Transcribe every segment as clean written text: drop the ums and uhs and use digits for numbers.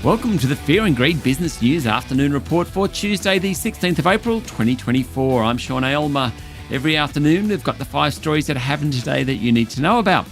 Welcome to the Fear and Greed Business News Afternoon Report for Tuesday, the 16th of April, 2024. I'm Sean Aylmer. Every afternoon, we've got the 5 stories that happened today that you need to know about.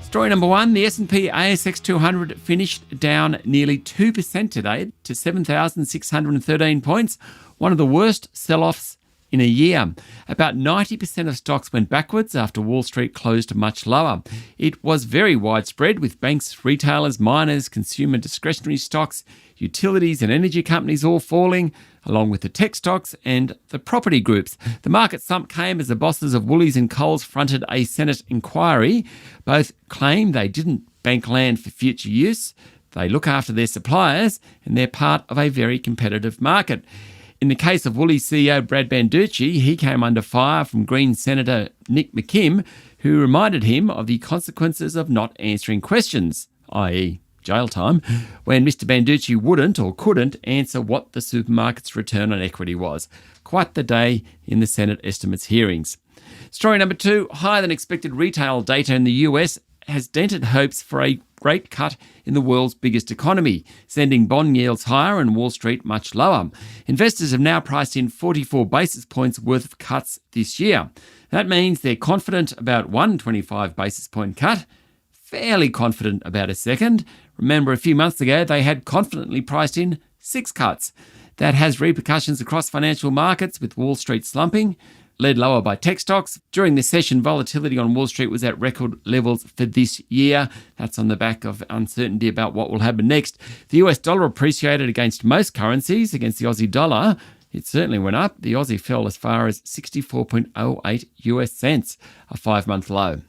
Story number 1, the S&P ASX 200 finished down nearly 2% today to 7,613 points, one of the worst sell-offs in a year. About 90% of stocks went backwards after Wall Street closed much lower. It was very widespread, with banks, retailers, miners, consumer discretionary stocks, utilities and energy companies all falling, along with the tech stocks and the property groups. The market slump came as the bosses of Woolies and Coles fronted a Senate inquiry. Both claim they didn't bank land for future use, they look after their suppliers, and they're part of a very competitive market. In the case of Woolies CEO Brad Banducci, he came under fire from Green Senator Nick McKim, who reminded him of the consequences of not answering questions, i.e. jail time, when Mr Banducci wouldn't or couldn't answer what the supermarket's return on equity was. Quite the day in the Senate estimates hearings. Story number 2, higher than expected retail data in the US has dented hopes for a rate cut in the world's biggest economy, sending bond yields higher and Wall Street much lower. Investors have now priced in 44 basis points worth of cuts this year. That means they're confident about one 25 basis point cut, fairly confident about a second. Remember, a few months ago, they had confidently priced in 6 cuts. That has repercussions across financial markets, with Wall Street slumping, led lower by tech stocks. During this session, volatility on Wall Street was at record levels for this year. That's on the back of uncertainty about what will happen next. The US dollar appreciated against most currencies. Against the Aussie dollar, it certainly went up. The Aussie fell as far as 64.08 US cents, a 5-month low.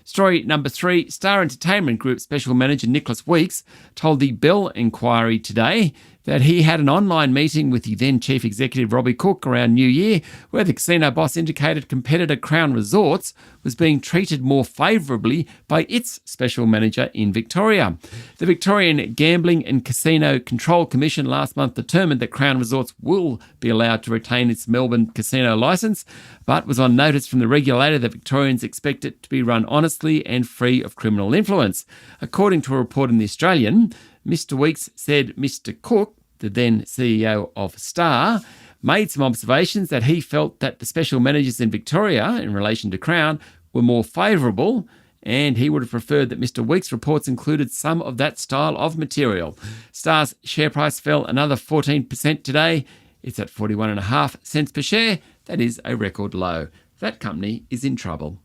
Story number 3, Star Entertainment Group Special Manager Nicholas Weeks told the Bell Inquiry today that he had an online meeting with the then Chief Executive Robbie Cook around New Year, where the casino boss indicated competitor Crown Resorts was being treated more favourably by its special manager in Victoria. The Victorian Gambling and Casino Control Commission last month determined that Crown Resorts will be allowed to retain its Melbourne casino licence, but was on notice from the regulator that Victorians expect it to be run honestly and free of criminal influence. According to a report in The Australian, Mr Weeks said Mr Cook, the then CEO of Star, made some observations that he felt that the special managers in Victoria, in relation to Crown, were more favourable, and he would have preferred that Mr Weeks' reports included some of that style of material. Star's share price fell another 14% today. It's at 41.5 cents per share. That is a record low. That company is in trouble.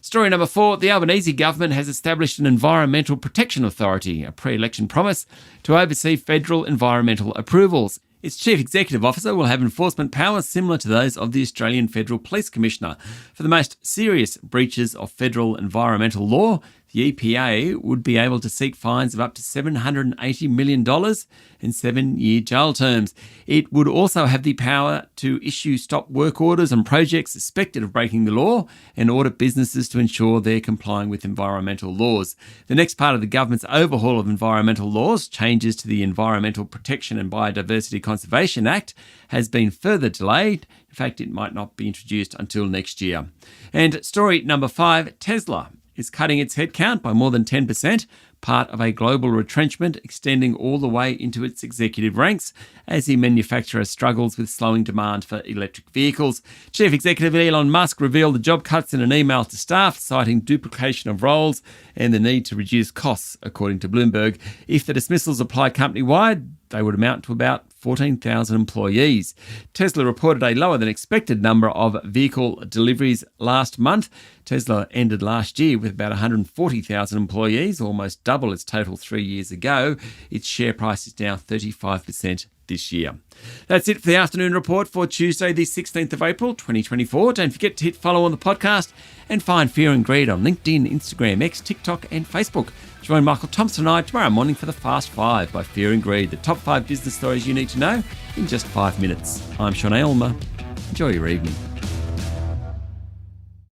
Story number 4, the Albanese government has established an Environmental Protection Authority, a pre-election promise to oversee federal environmental approvals. Its chief executive officer will have enforcement powers similar to those of the Australian Federal Police Commissioner. For the most serious breaches of federal environmental law, the EPA would be able to seek fines of up to $780 million and 7-year jail terms. It would also have the power to issue stop work orders on projects suspected of breaking the law and order businesses to ensure they're complying with environmental laws. The next part of the government's overhaul of environmental laws, changes to the Environmental Protection and Biodiversity Conservation Act, has been further delayed. In fact, it might not be introduced until next year. And story number 5, Tesla is cutting its headcount by more than 10%, part of a global retrenchment extending all the way into its executive ranks as the manufacturer struggles with slowing demand for electric vehicles. Chief Executive Elon Musk revealed the job cuts in an email to staff, citing duplication of roles and the need to reduce costs, according to Bloomberg. If the dismissals apply company-wide, they would amount to about 14,000 employees. Tesla reported a lower than expected number of vehicle deliveries last month. Tesla ended last year with about 140,000 employees, almost double its total 3 years ago. Its share price is down 35% this year. That's it for the afternoon report for Tuesday, the 16th of April, 2024. Don't forget to hit follow on the podcast and find Fear and Greed on LinkedIn, Instagram, X, TikTok and Facebook. Join Michael Thompson and I tomorrow morning for the Fast 5 by Fear and Greed, the top 5 business stories you need to know in just 5 minutes. I'm Sean Aylmer. Enjoy your evening.